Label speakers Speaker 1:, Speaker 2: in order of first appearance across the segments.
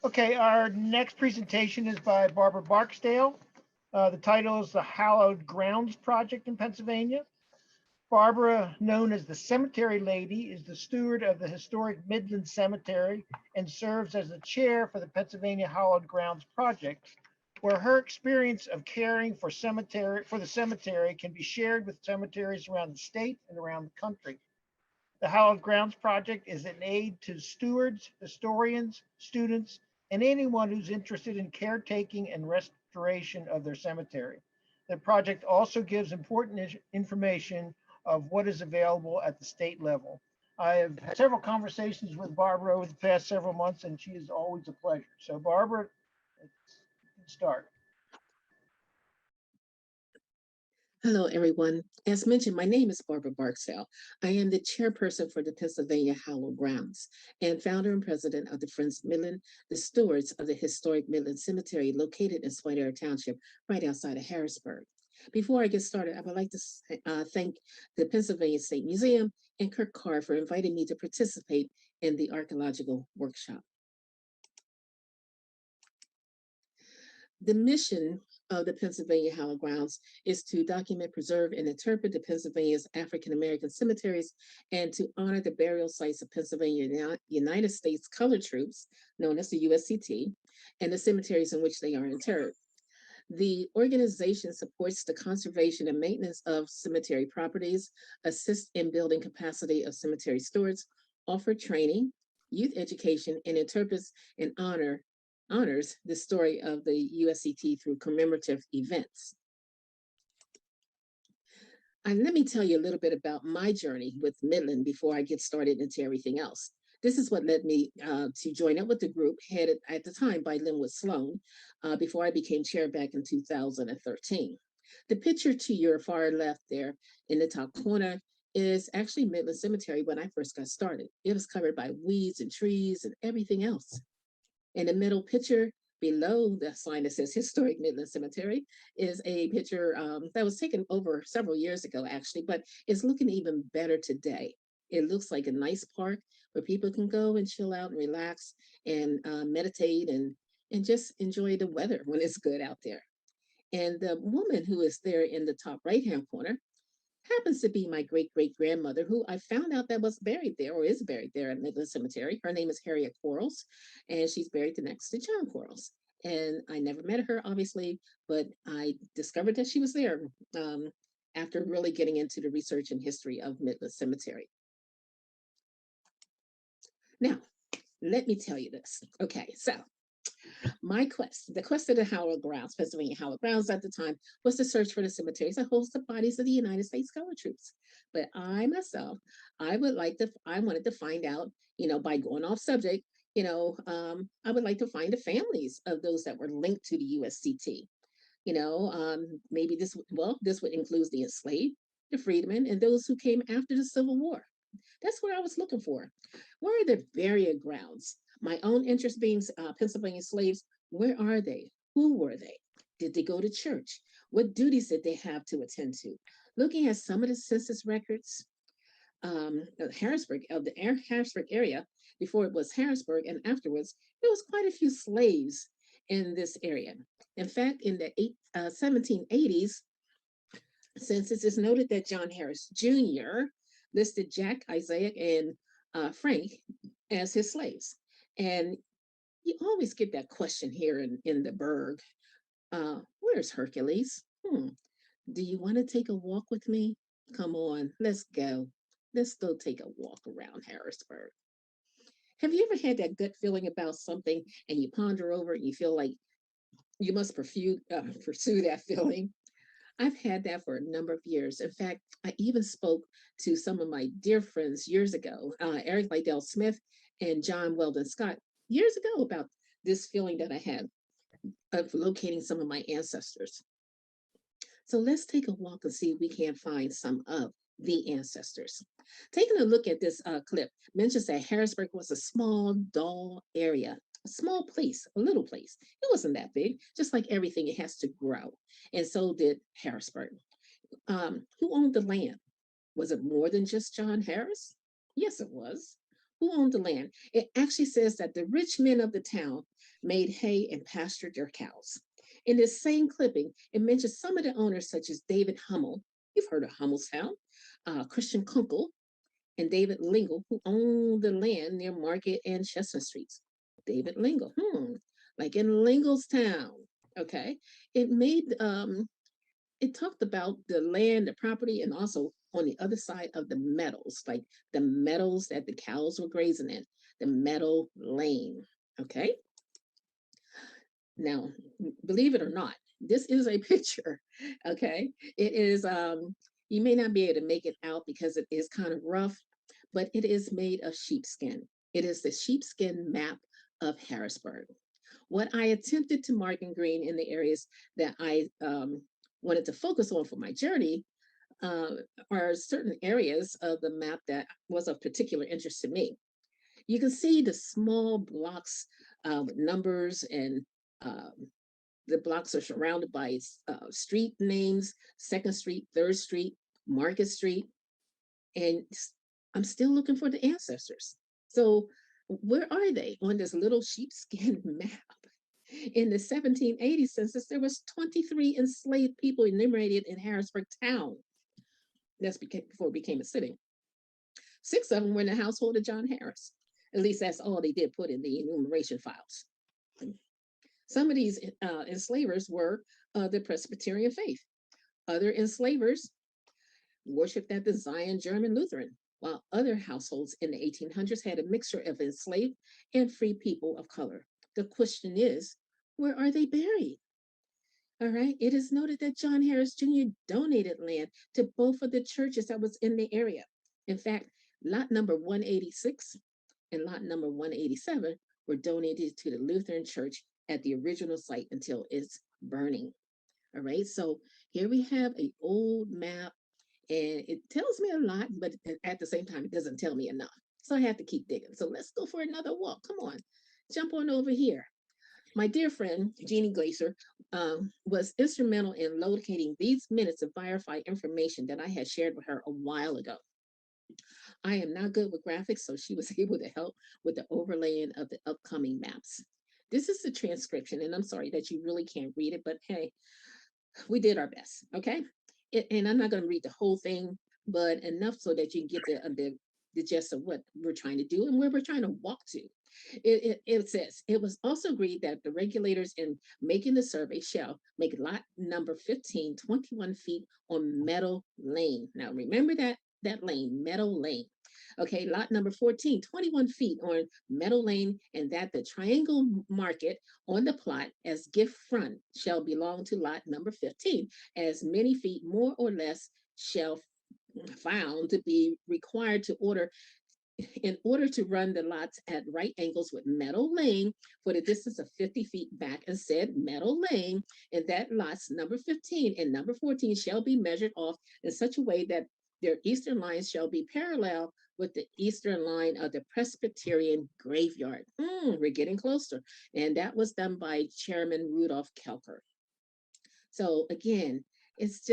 Speaker 1: Okay, our next presentation is by Barbara Barksdale. The title is the Hallowed Grounds Project in Pennsylvania. Barbara, known as the Cemetery Lady, is the steward of the historic Midland Cemetery and serves as the chair for the Pennsylvania Hallowed Grounds Project, where her experience of caring for the cemetery can be shared with cemeteries around the state and around the country. The Hallowed Grounds Project is an aid to stewards, historians, students, and anyone who's interested in caretaking and restoration of their cemetery. The project also gives important information of what is available at the state level. I have had several conversations with Barbara over the past several months, and she is always a pleasure. So, Barbara, let's start.
Speaker 2: Hello, everyone. As mentioned, my name is Barbara Barksdale. I am the chairperson for the Pennsylvania Hallowed Grounds and founder and president of the Friends Midland, the stewards of the historic Midland Cemetery located in Swain Township, right outside of Harrisburg. Before I get started, I would like to thank the Pennsylvania State Museum and Kirk Carr for inviting me to participate in the archaeological workshop. The mission of the Pennsylvania Hallowed Grounds is to document, preserve, and interpret the Pennsylvania's African American cemeteries and to honor the burial sites of Pennsylvania United States colored troops, known as the USCT, and the cemeteries in which they are interred. The organization supports the conservation and maintenance of cemetery properties, assists in building capacity of cemetery stewards, offer training, youth education, and interprets and honors the story of the USCT through commemorative events. And let me tell you a little bit about my journey with Midland before I get started into everything else. This is what led me to join up with the group headed at the time by Linwood Sloan before I became chair back in 2013. The picture to your far left there in the top corner is actually Midland Cemetery when I first got started. It was covered by weeds and trees and everything else. In the middle picture below the sign that says Historic Midland Cemetery is a picture that was taken over several years ago, actually, but it's looking even better today. It looks like a nice park where people can go and chill out and relax and meditate and just enjoy the weather when it's good out there. And the woman who is there in the top right-hand corner happens to be my great-great-grandmother, who I found out that was buried there or is buried there at Midland Cemetery. Her name is Harriet Quarles, and she's buried next to John Quarles. And I never met her, obviously, but I discovered that she was there after really getting into the research and history of Midland Cemetery. Now, let me tell you this. Okay, so the quest of the Hallowed Grounds, Pennsylvania Hallowed Grounds at the time, was to search for the cemeteries that host the bodies of the United States colored troops. But I myself, I wanted to find out, by going off subject, I would like to find the families of those that were linked to the USCT. Maybe this would include the enslaved, the freedmen, and those who came after the Civil War. That's what I was looking for. Where are the burial grounds? My own interest being Pennsylvania slaves, where are they? Who were they? Did they go to church? What duties did they have to attend to? Looking at some of the census records of the Harrisburg area, before it was Harrisburg, and afterwards, there was quite a few slaves in this area. In fact, in the 1780s, census is noted that John Harris Jr. listed Jack, Isaiah, and Frank as his slaves. And you always get that question here in the burg. Where's Hercules? Do you want to take a walk with me? Come on, let's go. Let's go take a walk around Harrisburg. Have you ever had that gut feeling about something and you ponder over it and you feel like you must pursue that feeling? I've had that for a number of years. In fact, I even spoke to some of my dear friends years ago, Eric Liddell Smith and John Weldon Scott, years ago, about this feeling that I had of locating some of my ancestors. So let's take a walk and see if we can't find some of the ancestors. Taking a look at this clip mentions that Harrisburg was a small, dull area, a small place, a little place. It wasn't that big, just like everything, it has to grow. And so did Harrisburg. Who owned the land? Was it more than just John Harris? Yes, it was. Who owned the land? It actually says that the rich men of the town made hay and pastured their cows. In this same clipping, it mentions some of the owners, such as David Hummel. You've heard of Hummelstown, Christian Kunkel, and David Lingle, who owned the land near Market and Chestnut Streets. David Lingle, like in Linglestown. Okay, it made it talked about the land, the property, and also on the other side of the meadows, like the meadows that the cows were grazing in, the Meadow Lane. Okay. Now, believe it or not, this is a picture. Okay. It is, you may not be able to make it out because it is kind of rough, but it is made of sheepskin. It is the sheepskin map of Harrisburg. What I attempted to mark in green in the areas that I wanted to focus on for my journey are certain areas of the map that was of particular interest to me. You can see the small blocks with numbers, and the blocks are surrounded by street names: 2nd Street, 3rd Street, Market Street. And I'm still looking for the ancestors. So where are they on this little sheepskin map? In the 1780 census, there was 23 enslaved people enumerated in Harrisburg town. That's before it became a city. 6 of them were in the household of John Harris. At least that's all they did put in the enumeration files. Some of these enslavers were the Presbyterian faith. Other enslavers worshipped at the Zion German Lutheran, while other households in the 1800s had a mixture of enslaved and free people of color. The question is, where are they buried? All right. It is noted that John Harris Jr. donated land to both of the churches that was in the area. In fact, lot number 186 and lot number 187 were donated to the Lutheran Church at the original site until its burning. All right. So here we have an old map, and it tells me a lot, but at the same time, it doesn't tell me enough. So I have to keep digging. So let's go for another walk. Come on, jump on over here. My dear friend, Jeannie Glacier, was instrumental in locating these minutes of Firefight information that I had shared with her a while ago. I am not good with graphics, so she was able to help with the overlaying of the upcoming maps. This is the transcription, and I'm sorry that you really can't read it, but hey, we did our best, okay? And I'm not going to read the whole thing, but enough so that you can get the gist of what we're trying to do and where we're trying to walk to. It says, it was also agreed that the regulators in making the survey shall make lot number 15, 21 feet on Meadow Lane. Now remember that lane, Meadow Lane. Okay, lot number 14, 21 feet on Meadow Lane, and that the triangle market on the plot as gift front shall belong to lot number 15, as many feet more or less shall found to be required to order in order to run the lots at right angles with Meadow Lane for the distance of 50 feet back and said Meadow Lane, and that lots number 15 and number 14 shall be measured off in such a way that their eastern lines shall be parallel with the eastern line of the Presbyterian graveyard. We're getting closer. And that was done by Chairman Rudolph Kelker. So again, this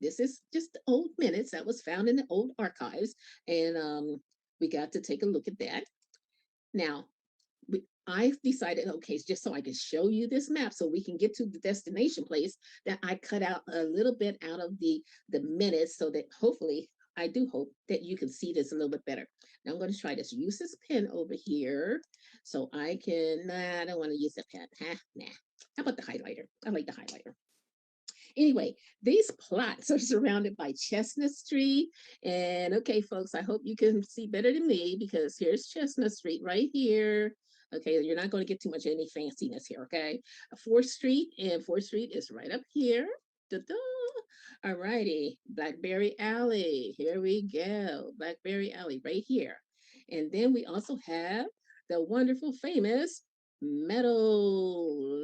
Speaker 2: is just old minutes that was found in the old archives. And we got to take a look at that. Now, I decided, okay, just so I can show you this map so we can get to the destination place, that I cut out a little bit out of the minutes so that hopefully, I do hope that you can see this a little bit better. Now I'm going to try this. Use this pen over here so I can, I don't want to use the pen. Nah. How about the highlighter? I like the highlighter. Anyway, these plots are surrounded by Chestnut Street. And okay, folks, I hope you can see better than me because here's Chestnut Street right here. Okay, you're not going to get too much of any fanciness here, okay? 4th Street, and 4th Street is right up here. Da-da. All righty, Blackberry Alley. Here we go. Blackberry Alley right here. And then we also have the wonderful, famous Meadow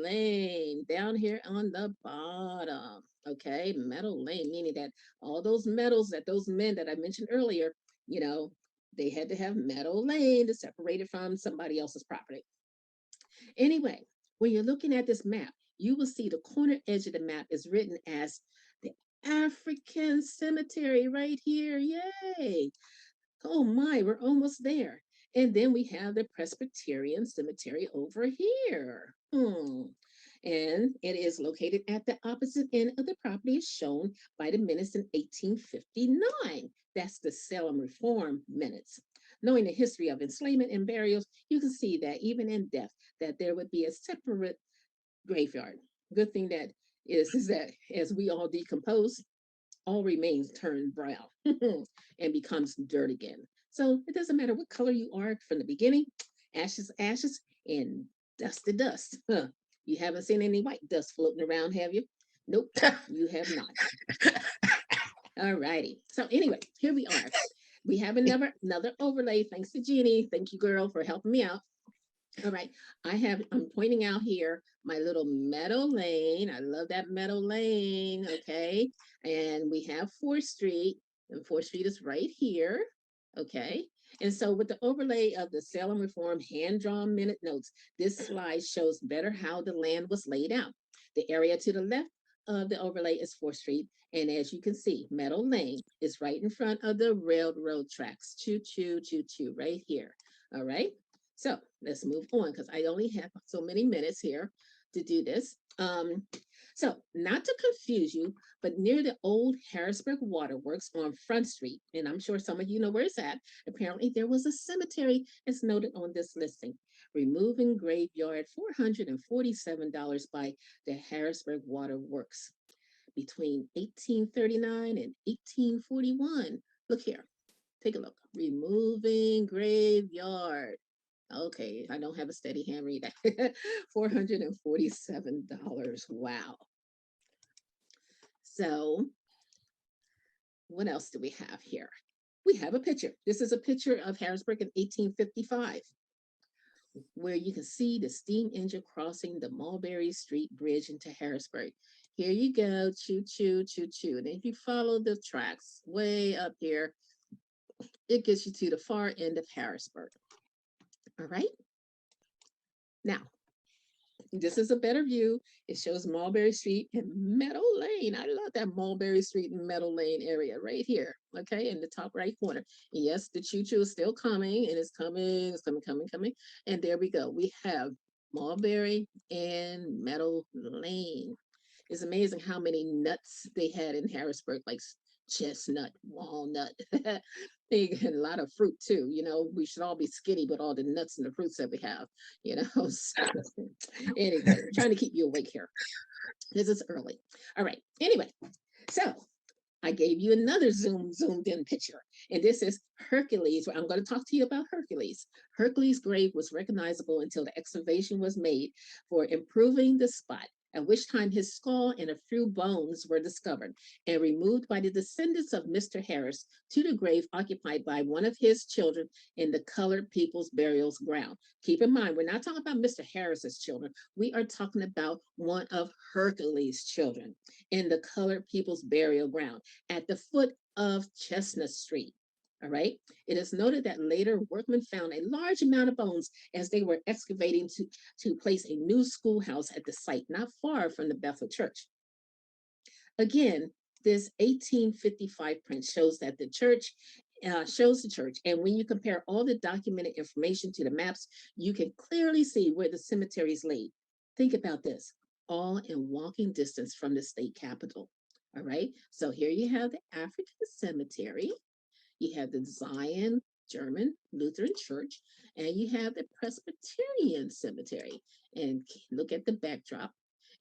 Speaker 2: Lane down here on the bottom. Okay, Meadow Lane, meaning that all those meadows that those men that I mentioned earlier, you know, they had to have Meadow Lane to separate it from somebody else's property. Anyway, when you're looking at this map, you will see the corner edge of the map is written as the African Cemetery right here. Yay! Oh my, we're almost there. And then we have the Presbyterian Cemetery over here. And it is located at the opposite end of the property as shown by the minutes in 1859. That's the Salem Reform minutes. Knowing the history of enslavement and burials, you can see that even in death, that there would be a separate graveyard. Good thing that is that as we all decompose, all remains turn brown and becomes dirt again. So it doesn't matter what color you are from the beginning, ashes, ashes, and dust to dust. You haven't seen any white dust floating around, have you? Nope, you have not. All righty. So anyway, here we are. We have another overlay. Thanks to Jeannie. Thank you, girl, for helping me out. All right, I'm pointing out here my little Meadow Lane. I love that Meadow Lane, okay? And we have 4th Street, and 4th Street is right here, okay? And so with the overlay of the Salem Reform hand-drawn minute notes, this slide shows better how the land was laid out. The area to the left of the overlay is 4th Street, and as you can see, Meadow Lane is right in front of the railroad tracks. Choo, choo, choo, choo, right here, all right? So let's move on because I only have so many minutes here to do this. So not to confuse you, but near the old Harrisburg Waterworks on Front Street, and I'm sure some of you know where it's at, apparently there was a cemetery as noted on this listing. Removing graveyard, $447 by the Harrisburg Waterworks between 1839 and 1841. Look here, take a look. Removing graveyard. Okay, I don't have a steady hand read that. $447. Wow. So what else do we have here? We have a picture. This is a picture of Harrisburg in 1855, where you can see the steam engine crossing the Mulberry Street Bridge into Harrisburg. Here you go, choo, choo, choo, choo. And if you follow the tracks way up here, it gets you to the far end of Harrisburg. All right. Now, this is a better view. It shows Mulberry Street and Meadow Lane. I love that Mulberry Street and Meadow Lane area right here, okay, in the top right corner. And yes, the choo-choo is still coming, and it's coming, coming. And there we go. We have Mulberry and Meadow Lane. It's amazing how many nuts they had in Harrisburg, like chestnut, walnut. They had a lot of fruit too. You know, we should all be skinny with all the nuts and the fruits that we have, you know. So, anyway, trying to keep you awake here. This is early. All right. Anyway, so I gave you another zoomed in picture. And this is Hercules. I'm going to talk to you about Hercules. Hercules' grave was recognizable until the excavation was made for improving the spot, at which time his skull and a few bones were discovered and removed by the descendants of Mr. Harris to the grave occupied by one of his children in the Colored People's Burial Ground. Keep in mind, we're not talking about Mr. Harris's children. We are talking about one of Hercules' children in the Colored People's Burial Ground at the foot of Chestnut Street. All right. It is noted that later workmen found a large amount of bones as they were excavating to place a new schoolhouse at the site, not far from the Bethel Church. Again, this 1855 print shows that the church and when you compare all the documented information to the maps, you can clearly see where the cemetery is laid. Think about this, all in walking distance from the state capitol. All right, so here you have the African cemetery. You have the Zion German Lutheran Church, and you have the Presbyterian Cemetery. And look at the backdrop,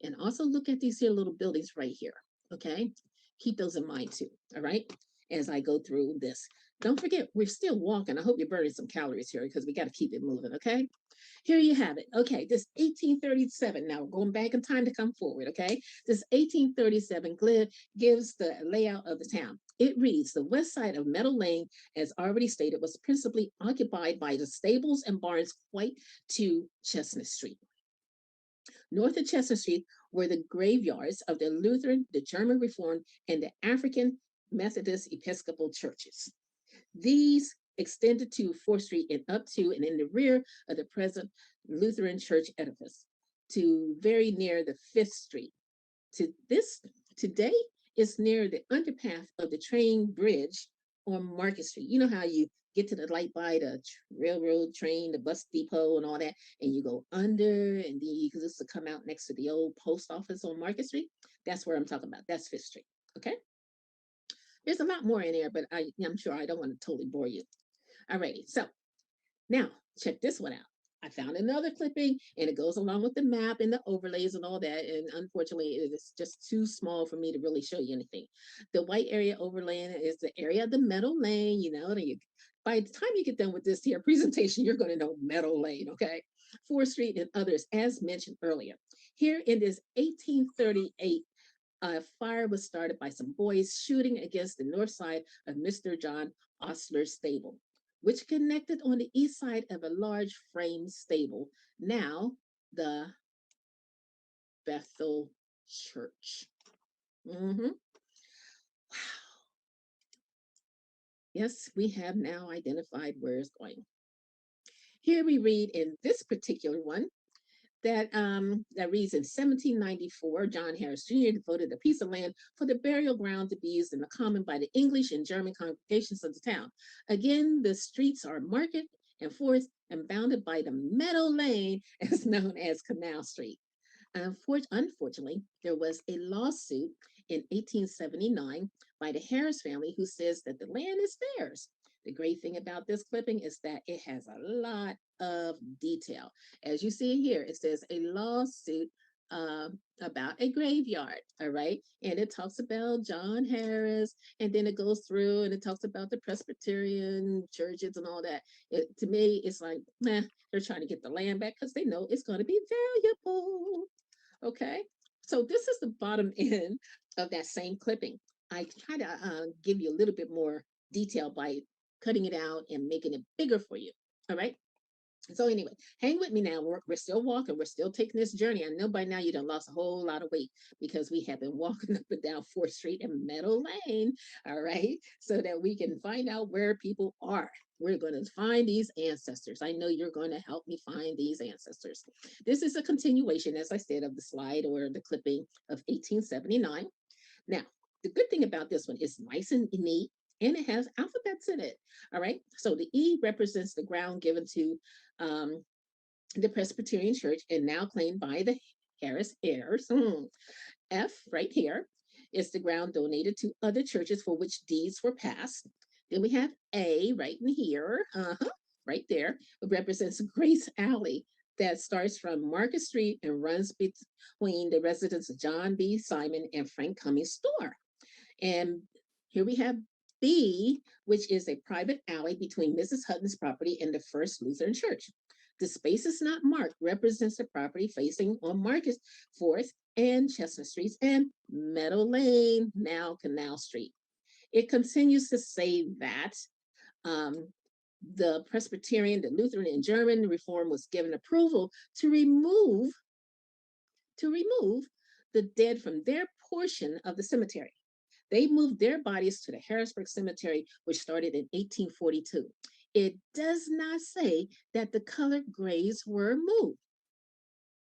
Speaker 2: and also look at these here little buildings right here, okay? Keep those in mind too, all right? As I go through this. Don't forget, we're still walking. I hope you're burning some calories here because we got to keep it moving, okay? Here you have it. Okay, this 1837. Now we're going back in time to come forward, okay? This 1837 glyph gives the layout of the town. It reads, the west side of Meadow Lane, as already stated, was principally occupied by the stables and barns quite to Chestnut Street. North of Chestnut Street were the graveyards of the Lutheran, the German Reformed, and the African Methodist Episcopal churches. These extended to 4th Street and up to and in the rear of the present Lutheran church edifice to very near the 5th Street. Today is near the underpath of the train bridge on Market Street. You know how you get to the light by the railroad train, the bus depot, and all that, and you go under, and then you can just come out next to the old post office on Market Street. That's where I'm talking about. That's Fifth Street. Okay. There's a lot more in there, but I'm sure I don't want to totally bore you. Alrighty. So now check this one out. I found another clipping and it goes along with the map and the overlays and all that. And unfortunately, it is just too small for me to really show you anything. The white area overlaying is the area of the Meadow Lane. By the time you get done with this here presentation, you're going to know Meadow Lane, okay? 4th Street and others, as mentioned earlier. Here in this 1838, a fire was started by some boys shooting against the north side of Mr. John Ostler's stable, which connected on the east side of a large frame stable, now the Bethel Church. Wow. Yes, we have now identified where it's going. Here we read in this particular one that reads in 1794, John Harris Jr. devoted a piece of land for the burial ground to be used in the common by the English and German congregations of the town. Again, the streets are Market and 4th and bounded by the Meadow Lane, as known as Canal Street. Unfortunately, there was a lawsuit in 1879 by the Harris family who says that the land is theirs. The great thing about this clipping is that it has a lot of detail. As you see here, it says a lawsuit about a graveyard, all right? And it talks about John Harris, and then it goes through and it talks about the Presbyterian churches and all that. To me, it's like, they're trying to get the land back because they know it's going to be valuable, okay? So this is the bottom end of that same clipping. I try to give you a little bit more detail by cutting it out and making it bigger for you. All right. So anyway, hang with me now. We're still walking. We're still taking this journey. I know by now you done lost a whole lot of weight because we have been walking up and down 4th Street and Meadow Lane. All right. So that we can find out where people are. We're going to find these ancestors. I know you're going to help me find these ancestors. This is a continuation, as I said, of the slide or the clipping of 1879. Now, the good thing about this one is nice and neat, and it has alphabets in it. All right. So the E represents the ground given to the Presbyterian Church and now claimed by the Harris heirs. F right here is the ground donated to other churches for which deeds were passed. Then we have A right in here, right there. It represents Grace Alley that starts from Market Street and runs between the residence of John B. Simon and Frank Cummings' store. And here we have B, which is a private alley between Mrs. Hutton's property and the First Lutheran Church. The space is not marked, represents the property facing on Market 4th and Chestnut Streets and Meadow Lane, now Canal Street. It continues to say that the Presbyterian, the Lutheran, and German reform was given approval to remove the dead from their portion of the cemetery. They moved their bodies to the Harrisburg Cemetery, which started in 1842. It does not say that the colored graves were moved.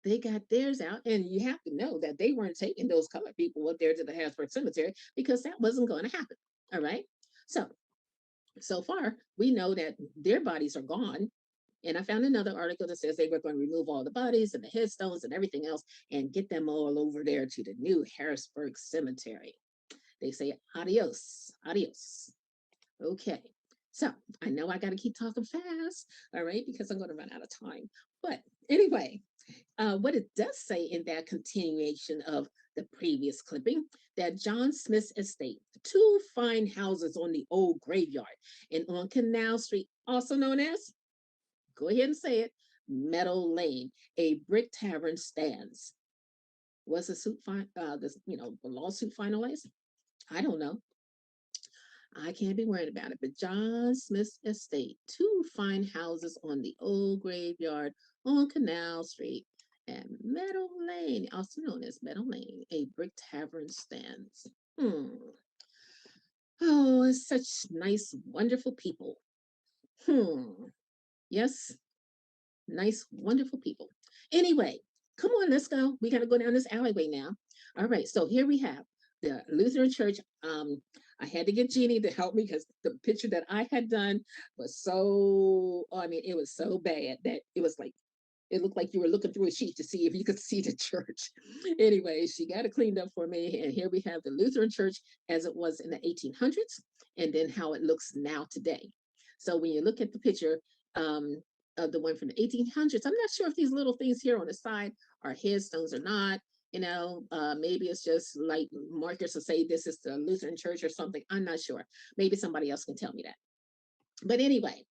Speaker 2: They got theirs out, and you have to know that they weren't taking those colored people up there to the Harrisburg Cemetery because that wasn't going to happen. All right. So far, we know that their bodies are gone. And I found another article that says they were going to remove all the bodies and the headstones and everything else and get them all over there to the new Harrisburg Cemetery. They say adios, adios. Okay, so I know I got to keep talking fast, all right, because I'm going to run out of time. But anyway, what it does say in that continuation of the previous clipping, that John Smith's estate, 2 fine houses on the old graveyard and on Canal Street, also known as, go ahead and say it, Meadow Lane, a brick tavern stands. Was the lawsuit finalized? I don't know. I can't be worried about it. But John Smith's estate, 2 fine houses on the old graveyard on Canal Street and Meadow Lane, also known as Meadow Lane, a brick tavern stands. Oh, it's such nice, wonderful people. Yes, nice, wonderful people. Anyway, come on, let's go. We got to go down this alleyway now. All right, so here we have the Lutheran Church. I had to get Jeannie to help me because the picture that I had done was so, I mean, it was so bad that it was like, it looked like you were looking through a sheet to see if you could see the church. Anyway, she got it cleaned up for me. And here we have the Lutheran Church as it was in the 1800s, and then how it looks now today. So when you look at the picture of the one from the 1800s, I'm not sure if these little things here on the side are headstones or not. Maybe it's just like markers to say this is the Lutheran Church or something. I'm not sure. Maybe somebody else can tell me that. But anyway,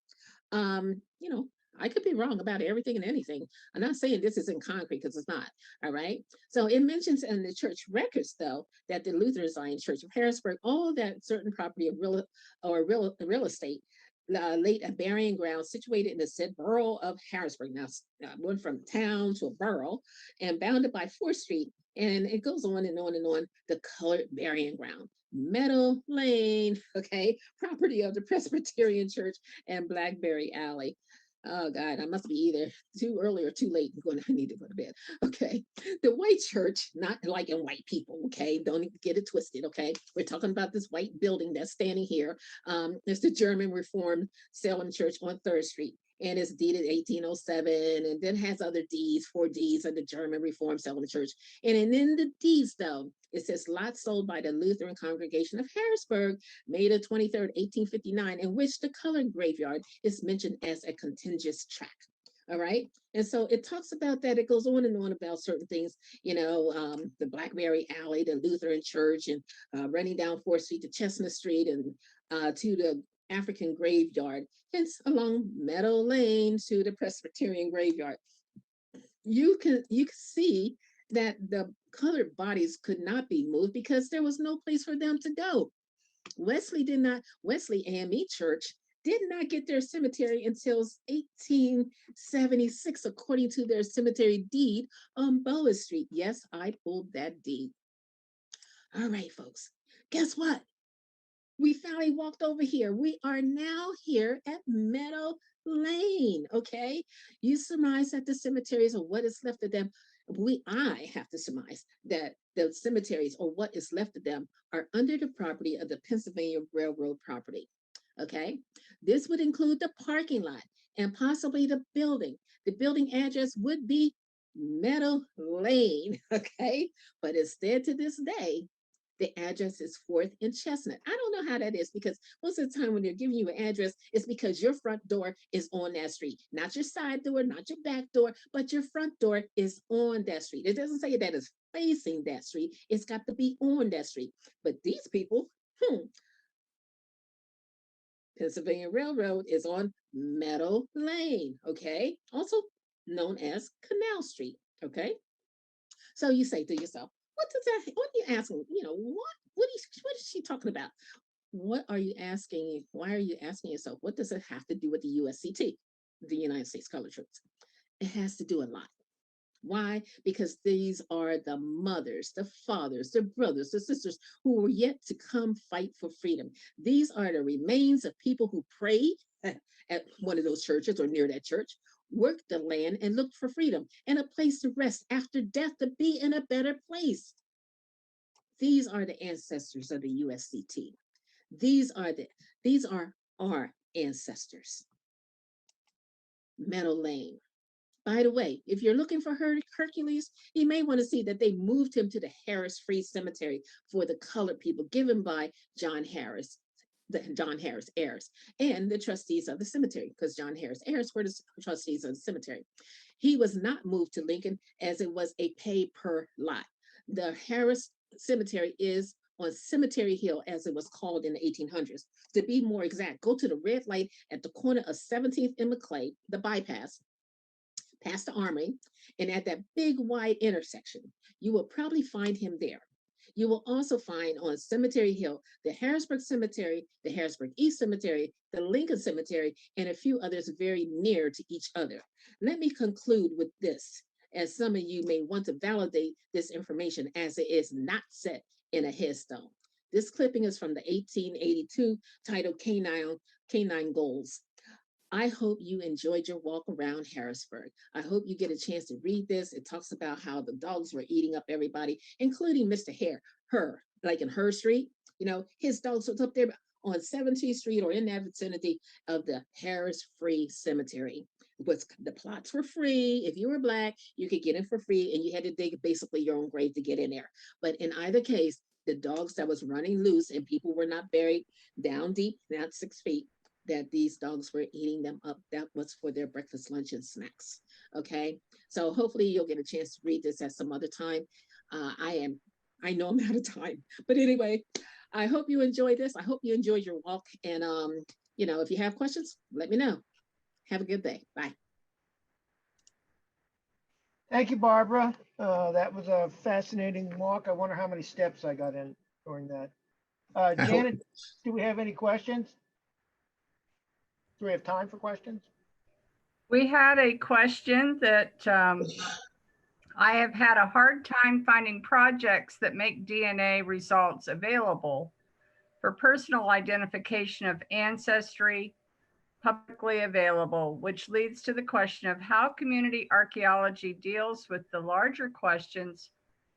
Speaker 2: um, you know, I could be wrong about everything and anything. I'm not saying this is in concrete because it's not. All right. So it mentions in the church records, though, that the Lutheran Zion Church of Harrisburg, all that certain property of real estate, laid a burying ground situated in the said borough of Harrisburg. Now, went from town to a borough and bounded by 4th Street. And it goes on and on and on. The colored burying ground. Meadow Lane, okay, property of the Presbyterian Church and Blackberry Alley. Oh God, I must be either too early or too late. I need to go to bed. Okay. The white church, not like in white people, okay? Don't get it twisted, okay? We're talking about this white building that's standing here. It's the German Reformed Salem Church on 3rd Street. And it's deeded 1807, and then has other deeds, 4 deeds of the German Reformed Salem Church. And in the deeds, though, it says lot sold by the Lutheran Congregation of Harrisburg, May the 23rd, 1859, in which the colored graveyard is mentioned as a contiguous tract. All right. And so it talks about that. It goes on and on about certain things, the Blackberry Alley, the Lutheran Church, and running down 4th Street to Chestnut Street and to the African graveyard, hence along Meadow Lane to the Presbyterian graveyard. You can see that the colored bodies could not be moved because there was no place for them to go. Wesley AME Church did not get their cemetery until 1876, according to their cemetery deed on Boa Street. Yes, I pulled that deed. All right, folks, guess what? We finally walked over here. We are now here at Meadow Lane, okay? You surmise that the cemeteries or what is left of them, I have to surmise that the cemeteries or what is left of them are under the property of the Pennsylvania Railroad property, okay? This would include the parking lot and possibly the building. The building address would be Meadow Lane, okay? But instead to this day, the address is 4th and Chestnut. I don't know how that is because most of the time when they're giving you an address, it's because your front door is on that street, not your side door, not your back door, but your front door is on that street. It doesn't say that it's facing that street. It's got to be on that street. But these people, Pennsylvania Railroad is on Meadow Lane, okay? Also known as Canal Street, okay? So you say to yourself, what are you asking? What is she talking about? What are you asking? Why are you asking yourself? What does it have to do with the USCT, the United States Colored Troops? It has to do a lot. Why? Because these are the mothers, the fathers, the brothers, the sisters who were yet to come fight for freedom. These are the remains of people who prayed at one of those churches or near that church, worked the land and looked for freedom and a place to rest after death to be in a better place. These are the ancestors of the USCT. These are our ancestors. Meadow Lane. By the way, if you're looking for Hercules, you may want to see that they moved him to the Harris Free Cemetery for the colored people given by John Harris, the John Harris heirs, and the trustees of the cemetery, because John Harris heirs were the trustees of the cemetery. He was not moved to Lincoln as it was a pay per lot. The Harris Cemetery is on Cemetery Hill, as it was called in the 1800s. To be more exact, go to the red light at the corner of 17th and McClay, the bypass, past the Armory, and at that big wide intersection. You will probably find him there. You will also find on Cemetery Hill the Harrisburg Cemetery, the Harrisburg East Cemetery, the Lincoln Cemetery, and a few others very near to each other. Let me conclude with this, as some of you may want to validate this information as it is not set in a headstone. This clipping is from the 1882 titled Canine Goals. I hope you enjoyed your walk around Harrisburg. I hope you get a chance to read this. It talks about how the dogs were eating up everybody, including Mr. Hare, like in her street, his dogs was up there on 17th Street or in that vicinity of the Harrisburg Cemetery. The plots were free. If you were Black, you could get in for free, and you had to dig basically your own grave to get in there. But in either case, the dogs that was running loose and people were not buried down deep, not 6 feet, that these dogs were eating them up. That was for their breakfast, lunch, and snacks. Okay, so hopefully you'll get a chance to read this at some other time. I know I'm out of time, but anyway, I hope you enjoyed this. I hope you enjoyed your walk. And, if you have questions, let me know. Have a good day. Bye.
Speaker 1: Thank you, Barbara. That was a fascinating walk. I wonder how many steps I got in during that. Janet, do we have any questions? Do we have time for questions?
Speaker 3: We had a question that I have had a hard time finding projects that make DNA results available for personal identification of ancestry publicly available, which leads to the question of how community archaeology deals with the larger questions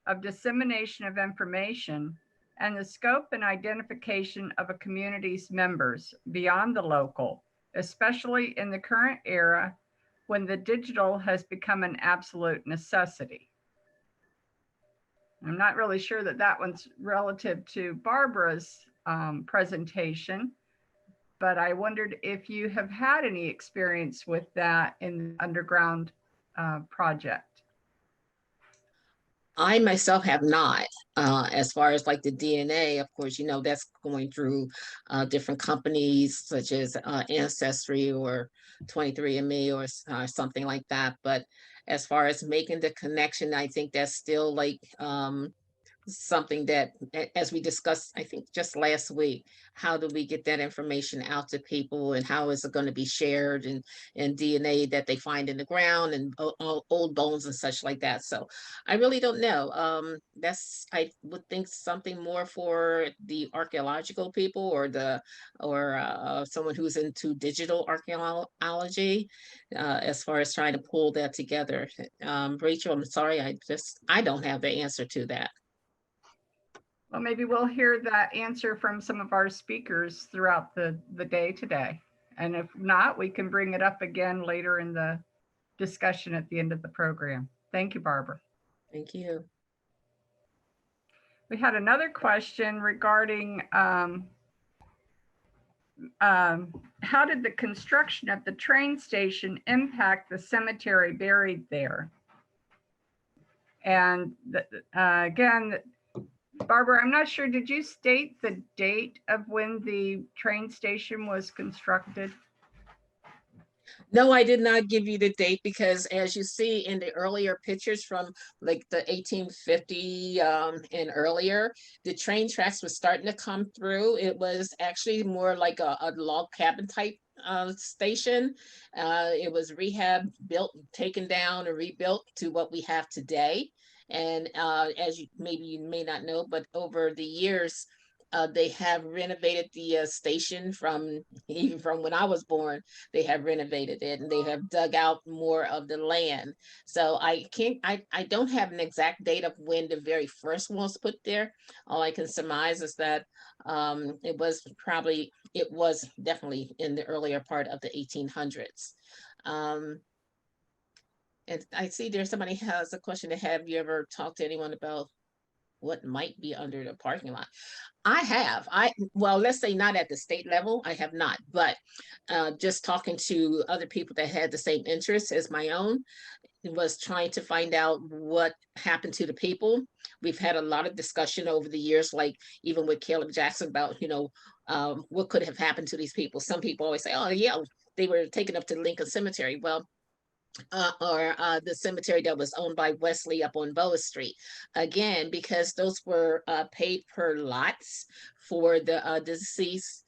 Speaker 3: of dissemination of information and the scope and identification of a community's members beyond the local, especially in the current era when the digital has become an absolute necessity. I'm not really sure that that one's relative to Barbara's presentation, but I wondered if you have had any experience with that in the underground project.
Speaker 2: I myself have not. As far as like the DNA, of course, that's going through different companies such as Ancestry or 23andMe or something like that. But as far as making the connection, I think that's still like something that, as we discussed, I think just last week, how do we get that information out to people, and how is it going to be shared, and DNA that they find in the ground, and old bones and such like that. So I really don't know. I would think something more for the archaeological people, or someone who's into digital archaeology, as far as trying to pull that together. Rachel, I'm sorry, I don't have the answer to that.
Speaker 3: Well, maybe we'll hear that answer from some of our speakers throughout the day today. And if not, we can bring it up again later in the discussion at the end of the program. Thank you, Barbara.
Speaker 2: Thank you.
Speaker 3: We had another question regarding how did the construction of the train station impact the cemetery buried there? And again, Barbara, I'm not sure, did you state the date of when the train station was constructed?
Speaker 2: No, I did not give you the date, because as you see in the earlier pictures from like the 1850 and earlier, the train tracks were starting to come through. It was actually more like a log cabin type station. It was rehab built, taken down, and rebuilt to what we have today. And as you may not know, but over the years, they have renovated the station even from when I was born. They have renovated it, and they have dug out more of the land. So I don't have an exact date of when the very first one was put there. All I can surmise is that it was definitely in the earlier part of the 1800s. And I see there's somebody has a question. Have you ever talked to anyone about what might be under the parking lot? I have. Well, let's say not at the state level. I have not, but just talking to other people that had the same interests as my own, was trying to find out what happened to the people. We've had a lot of discussion over the years, like even with Caleb Jackson, about what could have happened to these people. Some people always say, "Oh yeah, they were taken up to Lincoln Cemetery." Well, or the cemetery that was owned by Wesley up on Boa Street. Again, because those were paid per lots for the deceased,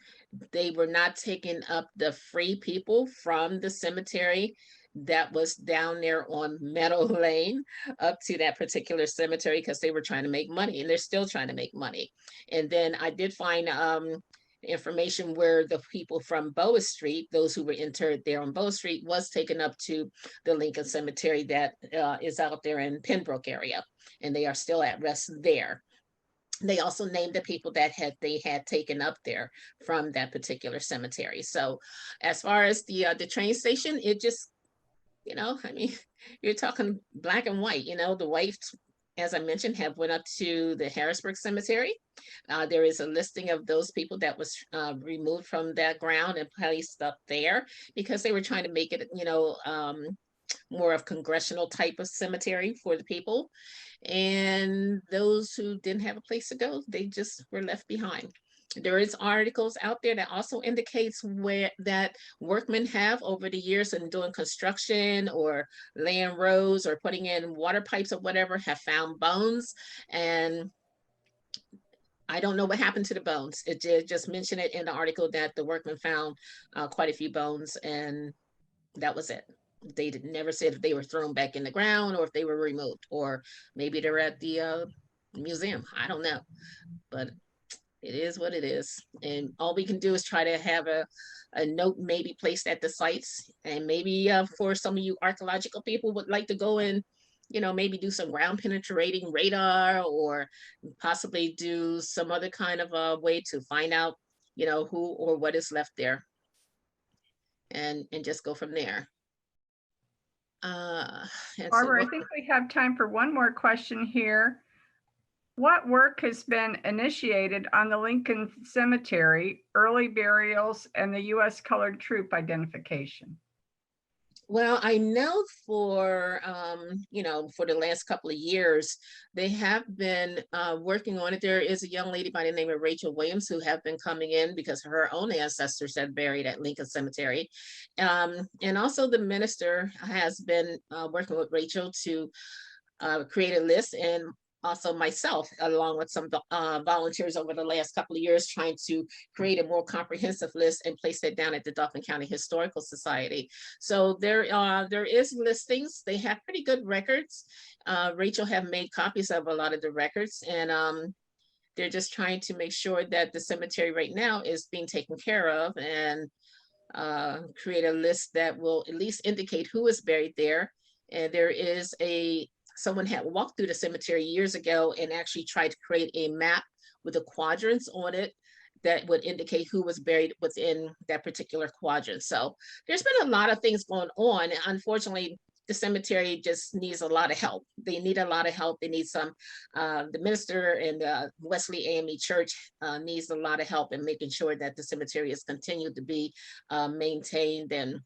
Speaker 2: they were not taking up the free people from the cemetery that was down there on Meadow Lane up to that particular cemetery, because they were trying to make money, and they're still trying to make money. And then I did find information where the people from Boa Street, those who were interred there on Boa Street, was taken up to the Lincoln Cemetery that is out there in Pembroke area, and they are still at rest there. they also named the people that they had taken up there from that particular cemetery. So as far as the train station, it just, I mean, you're talking black and white. The white, as I mentioned, have went up to the Harrisburg Cemetery. There is a listing of those people that was removed from that ground and placed up there because they were trying to make it, more of congressional type of cemetery for the people. And those who didn't have a place to go, they just were left behind. There is articles out there that also indicates where that workmen have over the years in doing construction or laying roads or putting in water pipes or whatever have found bones. And I don't know what happened to the bones. It did just mention it in the article that the workmen found quite a few bones, and that was it. They never said if they were thrown back in the ground or if they were removed, or maybe they're at the museum. I don't know, but it is what it is. And all we can do is try to have a note maybe placed at the sites, and maybe for some of you archaeological people would like to go and, maybe do some ground penetrating radar, or possibly do some other kind of a way to find out, who or what is left there, and just go from there.
Speaker 3: Barbara, I think we have time for one more question here. What work has been initiated on the Lincoln Cemetery, early burials, and the U.S. colored troop identification?
Speaker 2: Well, I know for, for the last couple of years, they have been working on it. There is a young lady by the name of Rachel Williams who have been coming in because her own ancestors had buried at Lincoln Cemetery. And also the minister has been working with Rachel to create a list, and also myself, along with some volunteers over the last couple of years, trying to create a more comprehensive list and place it down at the Dauphin County Historical Society. So there is listings. They have pretty good records. Rachel have made copies of a lot of the records, and they're just trying to make sure that the cemetery right now is being taken care of, and create a list that will at least indicate who is buried there. And there is someone had walked through the cemetery years ago and actually tried to create a map with the quadrants on it that would indicate who was buried within that particular quadrant. So there's been a lot of things going on. And unfortunately, the cemetery just needs a lot of help. They need a lot of help. They need some, the minister and the Wesley AME Church needs a lot of help in making sure that the cemetery is continued to be maintained, and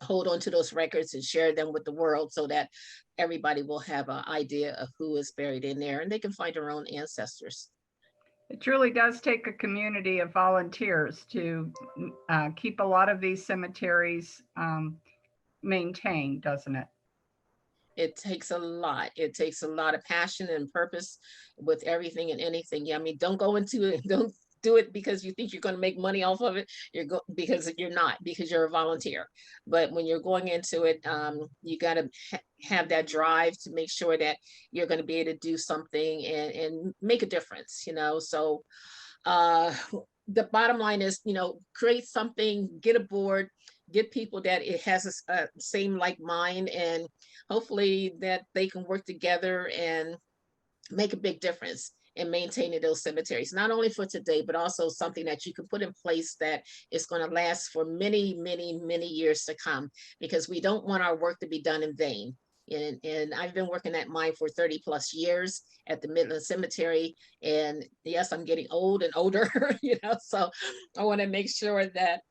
Speaker 2: hold on to those records and share them with the world so that everybody will have an idea of who is buried in there, and they can find their own ancestors.
Speaker 3: It truly does take a community of volunteers to keep a lot of these cemeteries maintained, doesn't it?
Speaker 2: It takes a lot. It takes a lot of passion and purpose with everything and anything. Yeah, I mean, don't go into it. Don't do it because you think you're going to make money off of it. Because you're not, because you're a volunteer. But when you're going into it, you got to have that drive to make sure that you're going to be able to do something and make a difference. So the bottom line is, create something, get a board, get people that it has a same like mind, and hopefully that they can work together and make a big difference in maintaining those cemeteries, not only for today, but also something that you can put in place that is going to last for many, many, many years to come, because we don't want our work to be done in vain. And I've been working at mine for 30 plus years at the Midland Cemetery. And yes, I'm getting old and older, so I want to make sure that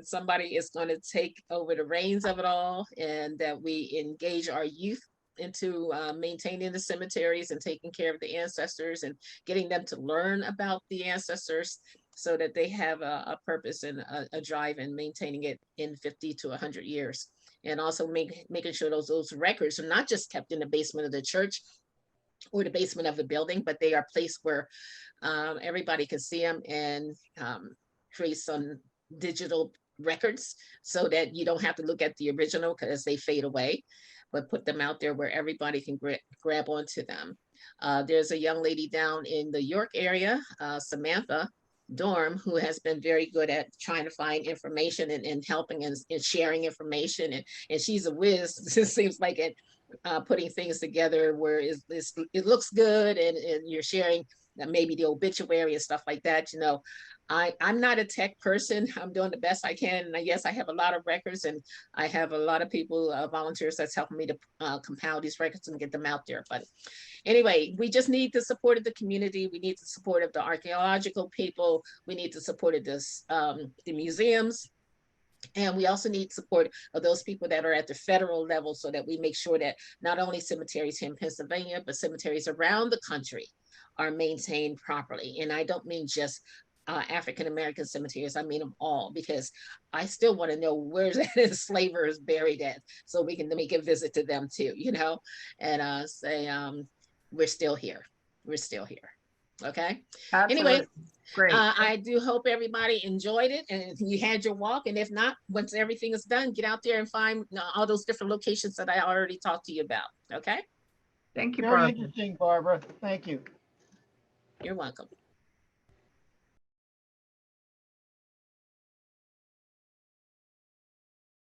Speaker 2: somebody is going to take over the reins of it all, and that we engage our youth into maintaining the cemeteries and taking care of the ancestors and getting them to learn about the ancestors, so that they have a purpose and a drive in maintaining it in 50 to 100 years. And also making sure those records are not just kept in the basement of the church or the basement of the building, but they are placed where everybody can see them, and create some digital records so that you don't have to look at the original because they fade away, but put them out there where everybody can grab onto them. There's a young lady down in the York area, Samantha Dorm, who has been very good at trying to find information and helping and sharing information. And she's a whiz, it seems like, it putting things together where it looks good, and you're sharing maybe the obituary and stuff like that. You know, I'm not a tech person. I'm doing the best I can. And yes, I have a lot of records, and I have a lot of people, volunteers that's helping me to compile these records and get them out there. But anyway, we just need the support of the community. We need the support of the archaeological people. We need the support of this, the museums. And we also need support of those people that are at the federal level, so that we make sure that not only cemeteries here in Pennsylvania, but cemeteries around the country are maintained properly. And I don't mean just African-American cemeteries, I mean them all, because I still want to know where's that enslaver is buried at, so we can make a visit to them too, you know, and say, we're still here. We're still here. Okay.
Speaker 3: Absolutely.
Speaker 2: Anyway,
Speaker 3: Great.
Speaker 2: I do hope everybody enjoyed it, and you had your walk. And if not, once everything is done, get out there and find all those different locations that I already talked to you about. Okay.
Speaker 3: Thank you,
Speaker 1: Very
Speaker 3: Barbara.
Speaker 1: interesting, Barbara. Thank you.
Speaker 2: You're welcome.